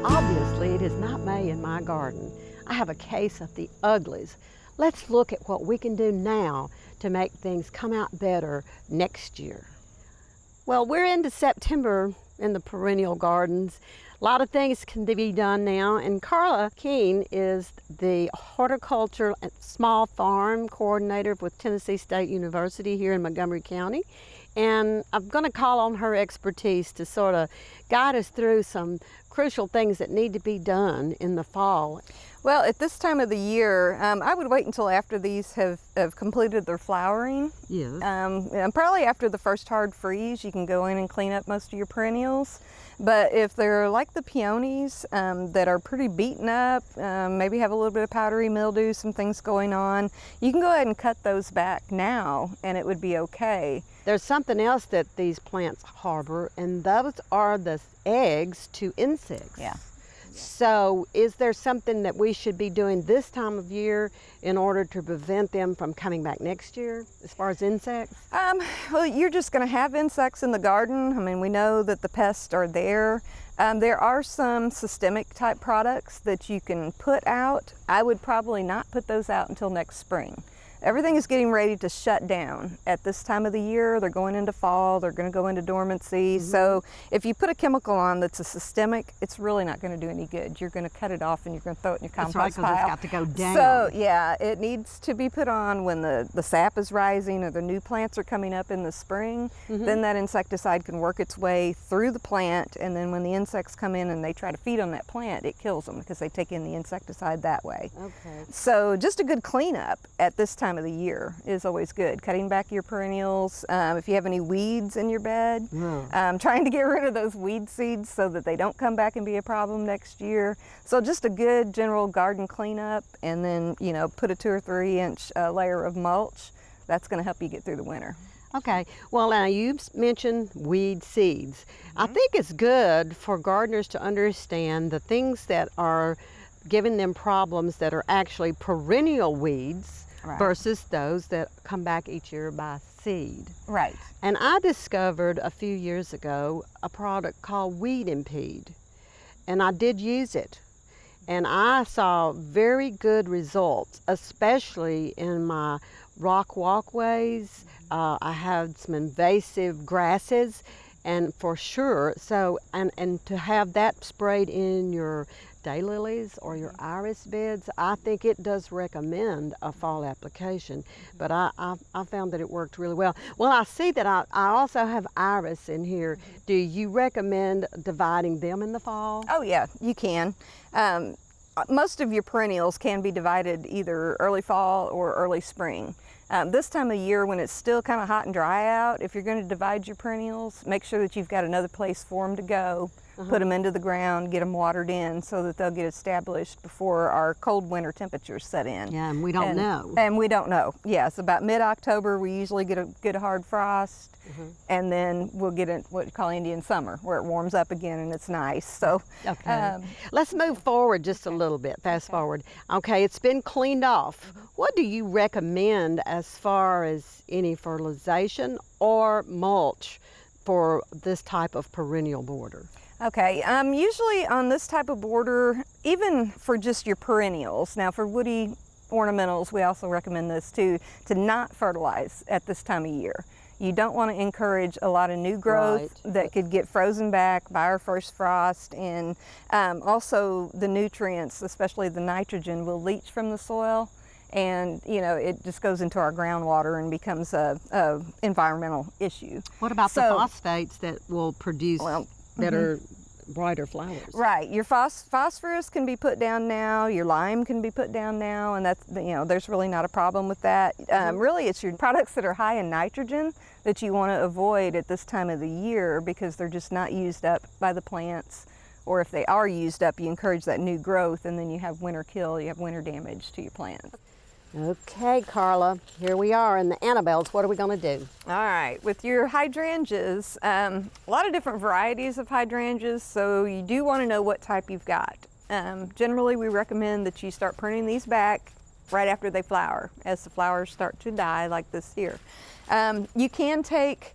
Obviously, it is not May in my garden. I have a case of the uglies. Let's look at what we can do now to make things come out better next year. Well, we're into September in the perennial gardens. A lot of things can be done now, and Carla Keene is the horticulture and small farm coordinator with Tennessee State University here in Montgomery County. And I'm going to call on her expertise to sort of guide us through some crucial things that need to be done in the fall. Well, at this time of the year, I would wait until after these have completed their flowering. Yes. And probably after the first hard freeze, you can go in and clean up most of your perennials. But if they're like the peonies that are pretty beaten up, maybe have a little bit of powdery mildew, some things going on, you can go ahead and cut those back now and it would be okay. There's something else that these plants harbor, and those are the eggs to insects. Yeah. So is there something that we should be doing this time of year in order to prevent them from coming back next year as far as insects? Well, you're just going to have insects in the garden. I mean, we know that the pests are there. There are some systemic type products that you can put out. I would probably not put those out until next spring. Everything is getting ready to shut down at this time of the year. They're going into fall, they're going to go into dormancy. Mm-hmm. So if you put a chemical on that's a systemic, it's really not going to do any good. You're going to cut it off and you're going to throw it in your compost pile. That's right, because it's got to go down. So yeah, it needs to be put on when the sap is rising or the new plants are coming up in the spring. Mm-hmm. Then that insecticide can work its way through the plant, and then when the insects come in and they try to feed on that plant, it kills them because they take in the insecticide that way. Okay. So just a good cleanup at this time of the year is always good. Cutting back your perennials. If you have any weeds in your bed, trying to get rid of those weed seeds so that they don't come back and be a problem next year. So just a good general garden cleanup, and then, you know, put a 2 or 3 inch layer of mulch. That's going to help you get through the winter. Okay, well now you mentioned weed seeds. Mm-hmm. I think it's good for gardeners to understand the things that are giving them problems that are actually perennial weeds. Right. Versus those that come back each year by seed. Right. And I discovered a few years ago a product called Weed Impede, and I did use it. And I saw very good results, especially in my rock walkways. I had some invasive grasses, and for sure, so, and to have that sprayed in your daylilies or your iris beds, I think it does recommend a fall application, but I found that it worked really well. Well, I see that I also have iris in here. Do you recommend dividing them in the fall? Oh yeah, you can. Most of your perennials can be divided either early fall or early spring. This time of year when it's still kind of hot and dry out, if you're going to divide your perennials, make sure that you've got another place for them to go. Put them into the ground, get them watered in so that they'll get established before our cold winter temperatures set in. Yeah, and we don't know. And we don't know. Yeah, it's about mid-October we usually get a good hard frost, and then we'll get what you call Indian summer, where it warms up again and it's nice. So, okay. Let's move forward just a little bit, fast forward. Okay, it's been cleaned off. What do you recommend as far as any fertilization or mulch for this type of perennial border? Okay, usually on this type of border, even for just your perennials, now for woody ornamentals, we also recommend this too, to not fertilize at this time of year. You don't want to encourage a lot of new growth that could get frozen back by our first frost, and also the nutrients, especially the nitrogen, will leach from the soil, and you know, it just goes into our groundwater and becomes a environmental issue. What about the phosphates that will produce better, brighter flowers? Right. Your phosphorus can be put down now. Your lime can be put down now, and that's, you know, there's really not a problem with that. Really, it's your products that are high in nitrogen that you want to avoid at this time of the year because they're just not used up by the plants. Or if they are used up, you encourage that new growth, and then you have winter kill, you have winter damage to your plants. Okay, Carla, here we are in the Annabelles. What are we going to do? All right, with your hydrangeas, a lot of different varieties of hydrangeas, so you do want to know what type you've got. Generally, we recommend that you start pruning these back right after they flower, as the flowers start to die like this here. You can take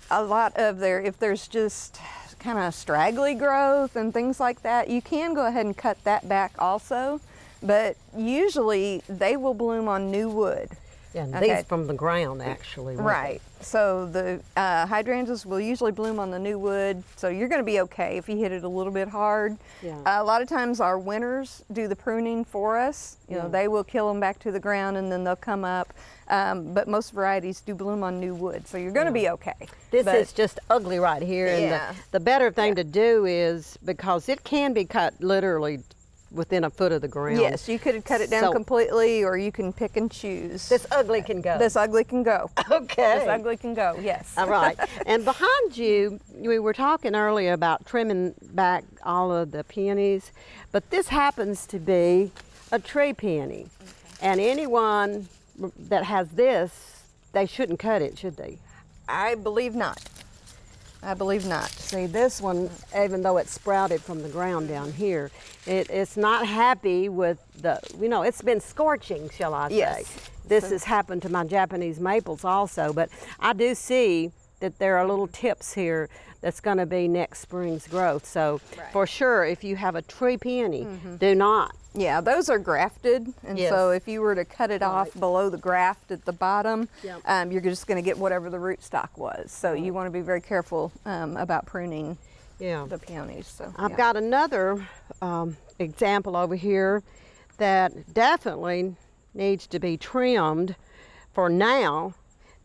a lot of if there's just kind of straggly growth and things like that, you can go ahead and cut that back also. But usually they will bloom on new wood. Yeah, and Okay. these from the ground actually. won't Right. So the hydrangeas will usually bloom on the new wood. So you're going to be okay if you hit it a little bit hard. Yeah. A lot of times our winters do the pruning for us. You know, Yeah. they will kill them back to the ground and then they'll come up. But most varieties do bloom on new wood. So you're going to be okay. This But- is just ugly right here. And Yeah. the better thing to do is, because it can be cut literally within a foot of the ground. Yes, you could cut it down So- completely, or you can pick and choose. This ugly can go. This ugly can go. Okay. This ugly can go, yes. All right. And behind you, we were talking earlier about trimming back all of the peonies, but this happens to be a tree peony. And anyone that has this, they shouldn't cut it, should they? I believe not. I believe not. See, this one, even though it sprouted from the ground down here, it's not happy with the, it's been scorching, shall I say. Yes. This has happened to my Japanese maples also, but I do see that there are little tips here that's going to be next spring's growth. So for sure, if you have a tree peony, do not. Yeah, those are grafted, and Yes. so if you were to cut it off below the graft at the bottom, Yep. you're just going to get whatever the rootstock was. So you want to be very careful about pruning Yeah. the peonies. So I've got another example over here that definitely needs to be trimmed for now.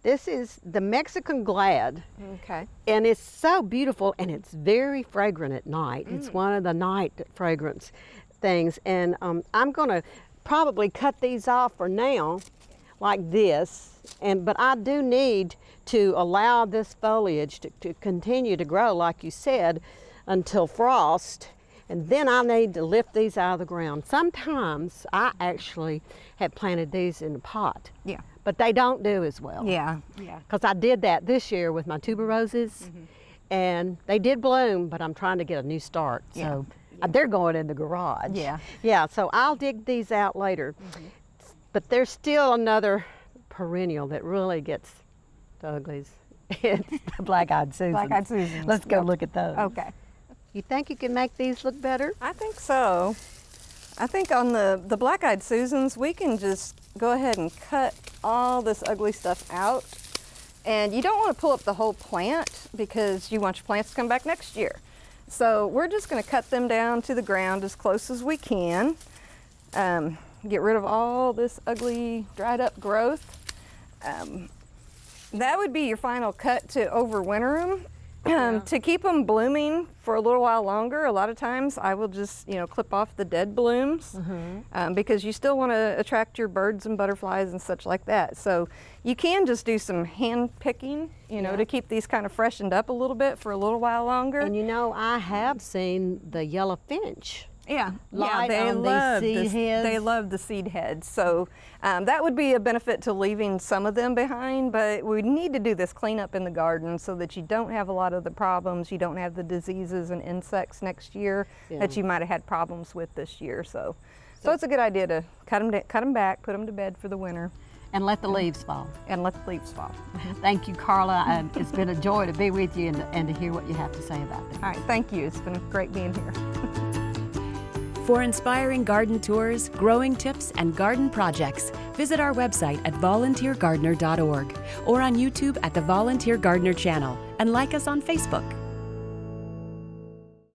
This is the Mexican Glad, Okay. and it's so beautiful, and it's very fragrant at night. It's one of the night fragrance things, and I'm going to probably cut these off for now like this, but I do need to allow this foliage to continue to grow, like you said, until frost, and then I need to lift these out of the ground. Sometimes I actually have planted these in a pot, Yeah. but they don't do as well. Yeah. Yeah. Because I did that this year with my tuberoses, and they did bloom, but I'm trying to get a new start. So they're going in the garage. Yeah. Yeah, so I'll dig these out later. But there's still another perennial that really gets the uglies. It's the black-eyed Susans. Black-eyed Susans. Let's go Yep. look at those. Okay. You think you can make these look better? I think so. I think on the black-eyed Susans, we can just go ahead and cut all this ugly stuff out. And you don't want to pull up the whole plant because you want your plants to come back next year. So we're just going to cut them down to the ground as close as we can. Get rid of all this ugly dried up growth. That would be your final cut to overwinter them. To keep them blooming for a little while longer, a lot of times I will just, clip off the dead blooms because you still want to attract your birds and butterflies and such like that. So you can just do some hand picking, to keep these kind of freshened up a little bit for a little while longer. And I have seen the yellow finch. Yeah, Light they on these love seed heads. They love the seed heads. So that would be a benefit to leaving some of them behind, but we need to do this cleanup in the garden so that you don't have a lot of the problems, you don't have the diseases and insects next year that you might have had problems with this year. So it's a good idea to cut them back, put them to bed for the winter. And let the leaves fall. And let the leaves fall. Thank you, Carla, and it's been a joy to be with you and to hear what you have to say about them. All right, thank you. It's been great being here. For inspiring garden tours, growing tips, and garden projects, visit our website at volunteergardener.org or on YouTube at the Volunteer Gardener channel, and like us on Facebook.